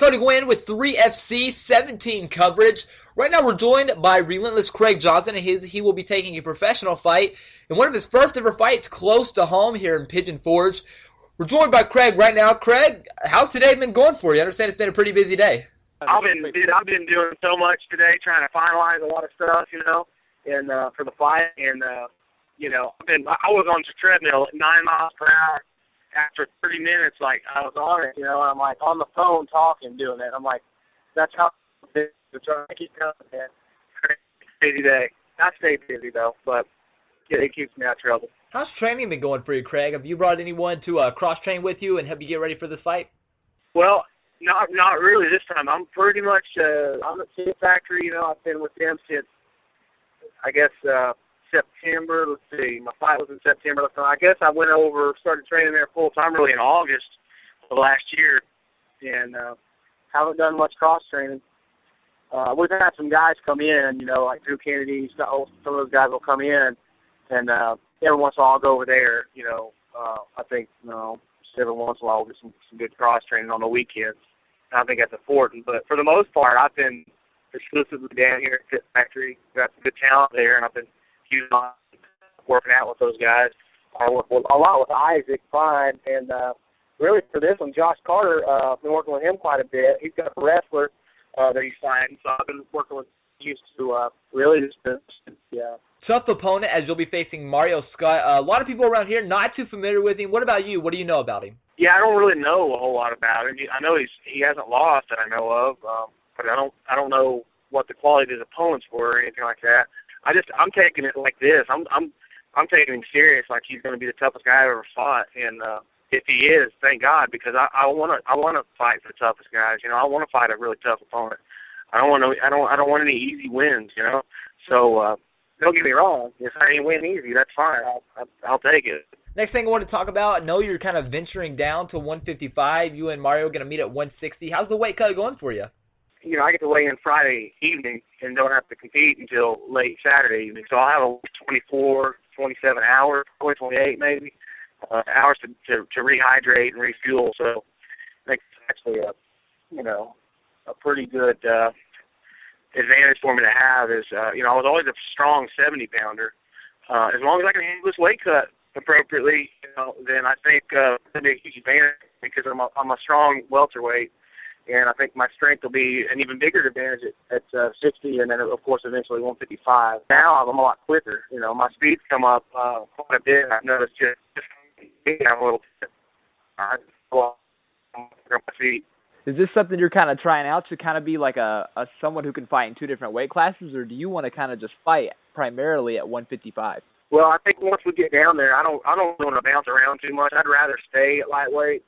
Cody Guinn with 3FC 17 coverage. Right now we're joined by relentless Craig Johnson, and he will be taking a professional fight in one of his first ever fights close to home here in Pigeon Forge. We're joined by Craig right now. Craig, how's today been going for you? I understand it's been a pretty busy day. I've been doing so much today, trying to finalize a lot of stuff, and for the fight, and I was on the treadmill at 9 miles per hour. After 30 minutes, I was on it, and I'm on the phone talking, doing it. I'm that's how I'm trying to keep going, man. Crazy day. I stay busy though, but it keeps me out of trouble. How's training been going for you, Craig? Have you brought anyone to cross train with you and help you get ready for this fight? Well, not really this time. I'm pretty much I'm at Pigeon Factory. I've been with them since I guess September. Let's see, my fight was in September. I guess I started training there full time really in August of last year, and haven't done much cross training. We've had some guys come in, like Drew Kennedy. Some of those guys will come in, and every once in a while I'll go over there. I think every once in a while we'll get some good cross training on the weekends. I think that's important, but for the most part, I've been exclusively down here at Pigeon Factory. Got some good talent there, and I've been working out with those guys. I work a lot with Isaac Fine, and really for this one, Josh Carter, I've been working with him quite a bit. He's got a wrestler that he's fighting, so I've been working with him to really Tough opponent, as you'll be facing Mario Scott. A lot of people around here not too familiar with him. What about you? What do you know about him? Yeah, I don't really know a whole lot about him. I know he hasn't lost that I know of, but I don't know what the quality of his opponents were or anything like that. I'm taking it like this. I'm taking him serious, like he's going to be the toughest guy I've ever fought, and if he is, thank God, because I want to fight the toughest guys. I want to fight a really tough opponent. I don't want any easy wins. So don't get me wrong. If I ain't win easy, that's fine. I'll take it. Next thing I want to talk about, I know you're kind of venturing down to 155. You and Mario are going to meet at 160. How's the weight cut going for you? I get to weigh in Friday evening and don't have to compete until late Saturday evening. So I'll have 24, 27 hours, probably 28 maybe, hours to rehydrate and refuel. So I think it's actually a pretty good advantage for me to have is, I was always a strong 70-pounder. As long as I can handle this weight cut appropriately, then I think it'll be a huge advantage because I'm a strong welterweight. And I think my strength will be an even bigger advantage at 60, and then, of course, eventually 155. Now I'm a lot quicker. My speed's come up quite a bit. I've noticed just a little bit. I just go on my feet. Is this something you're kind of trying out to kind of be like a someone who can fight in two different weight classes, or do you want to kind of just fight primarily at 155? Well, I think once we get down there, I don't want to bounce around too much. I'd rather stay at lightweight.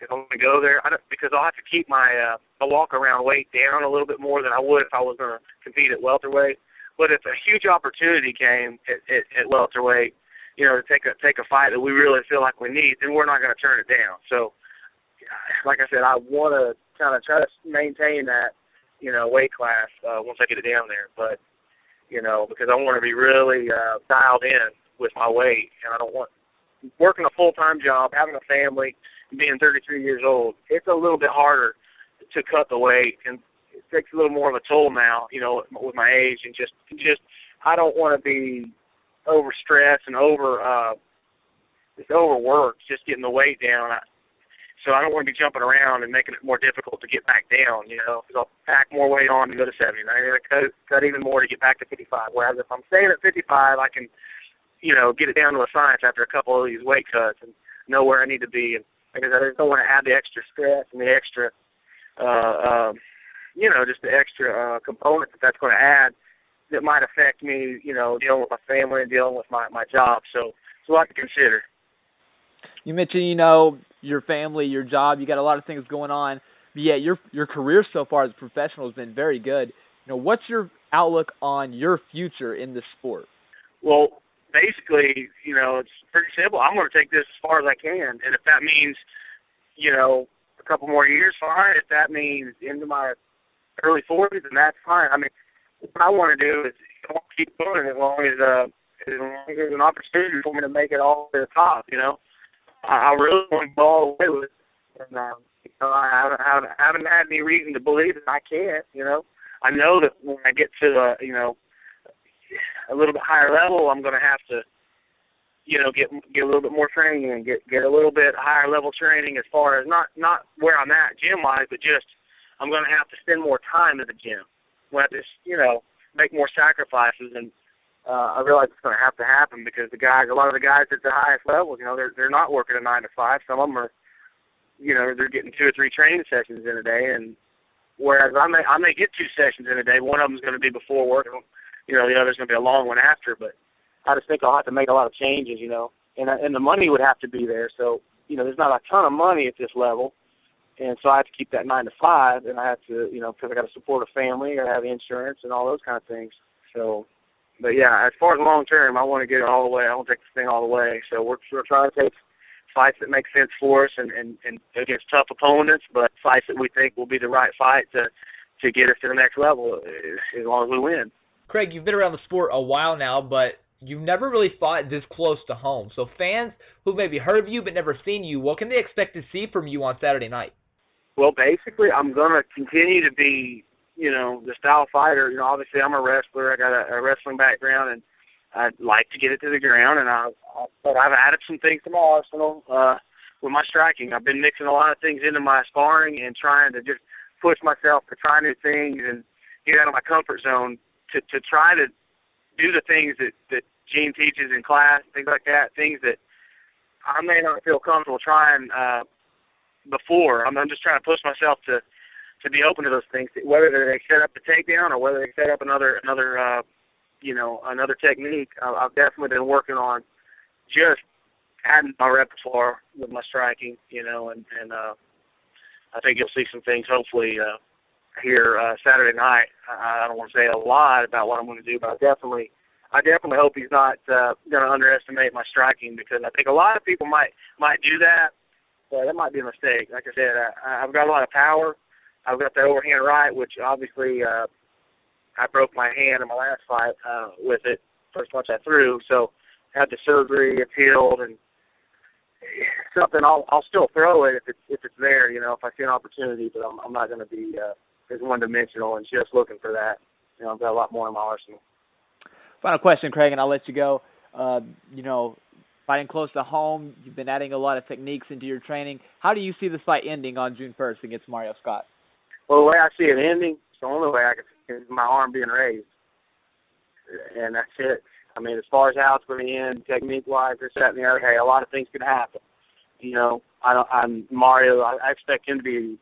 If I'm going to go there, because I'll have to keep my walk-around weight down a little bit more than I would if I was going to compete at welterweight. But if a huge opportunity came at welterweight, to take a fight that we really feel like we need, then we're not going to turn it down. So, like I said, I want to kind of try to maintain that, weight class once I get it down there. But, because I want to be really dialed in with my weight, and I don't want working a full-time job, having a family, being 33 years old, it's a little bit harder to cut the weight, and it takes a little more of a toll now, with my age, and just I don't want to be overstressed and just overworked, just getting the weight down. So I don't want to be jumping around and making it more difficult to get back down, because I'll pack more weight on to go to 70. And I'm going to cut even more to get back to 55. Whereas if I'm staying at 55, I can, get it down to a science after a couple of these weight cuts and know where I need to be. And because I just don't want to add the extra stress and the extra, just the extra component that's going to add that might affect me, dealing with my family and dealing with my job. So it's a lot to consider. You mentioned, your family, your job, you got a lot of things going on, but yet your career so far as a professional has been very good. What's your outlook on your future in this sport? Well, basically, it's pretty simple. I'm going to take this as far as I can, and if that means, a couple more years, fine. If that means into my early 40s, then that's fine. I mean, what I want to do is keep going as long as there's an opportunity for me to make it all to the top. I really want to go all the way with it. And I haven't had any reason to believe that I can't. I know that when I get to a little bit higher level, I'm going to have to get a little bit more training and get a little bit higher level training as far as not where I'm at gym wise, but just I'm going to have to spend more time at the gym. I'm going to have to make more sacrifices, and I realize it's going to have to happen because a lot of the guys at the highest levels, they're not working a 9 to 5. Some of them are, they're getting 2 or 3 training sessions in a day, and whereas I may get 2 sessions in a day, one of them is going to be before work, the other's going to be a long one after, but I just think I'll have to make a lot of changes, and the money would have to be there. So, there's not a ton of money at this level, and so I have to keep that 9 to 5, and I have to, because I got to support a family, I have insurance and all those kind of things. So, but yeah, as far as long term, I want to get it all the way. I want to take this thing all the way. So we're trying to take fights that make sense for us and against tough opponents, but fights that we think will be the right fight to get us to the next level as long as we win. Craig, you've been around the sport a while now, but you've never really fought this close to home. So fans who maybe heard of you but never seen you, what can they expect to see from you on Saturday night? Well, basically, I'm going to continue to be, the style fighter. Obviously, I'm a wrestler. I got a wrestling background, and I'd like to get it to the ground. But I've added some things to my arsenal with my striking. I've been mixing a lot of things into my sparring and trying to just push myself to try new things and get out of my comfort zone to try to do the things that Gene teaches in class, things like that, things that I may not feel comfortable trying before. I'm just trying to push myself to be open to those things, whether they set up the takedown or whether they set up another technique. I've definitely been working on just adding my repertoire with my striking, and I think you'll see some things hopefully here Saturday night. I don't want to say a lot about what I'm going to do, but I definitely hope he's not going to underestimate my striking, because I think a lot of people might do that, but that might be a mistake. Like I said, I've got a lot of power. I've got that overhand right, which obviously I broke my hand in my last fight with it, first punch I threw. So had the surgery, it's healed, and something I'll still throw it if it's there, if I see an opportunity. But I'm not going to be as one-dimensional and just looking for that. I've got a lot more in my arsenal. Final question, Craig, and I'll let you go. Fighting close to home, you've been adding a lot of techniques into your training. How do you see this fight ending on June 1st against Mario Scott? Well, the way I see it ending, it's the only way I can see it is my arm being raised. And that's it. I mean, as far as how it's going to end, technique-wise, this, that, and the other, hey, a lot of things could happen. Mario, I expect him to be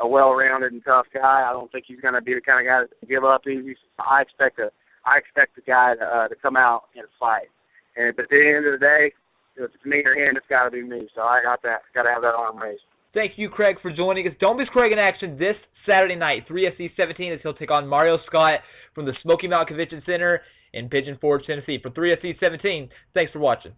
a well-rounded and tough guy. I don't think he's going to be the kind of guy to give up easy. I expect the guy to come out and fight. But at the end of the day, if it's me or him, it's got to be me. So I got to have that arm raised. Thank you, Craig, for joining us. Don't miss Craig in action this Saturday night, 3FC17, as he'll take on Mario Scott from the Smoky Mountain Convention Center in Pigeon Forge, Tennessee. For 3FC17, thanks for watching.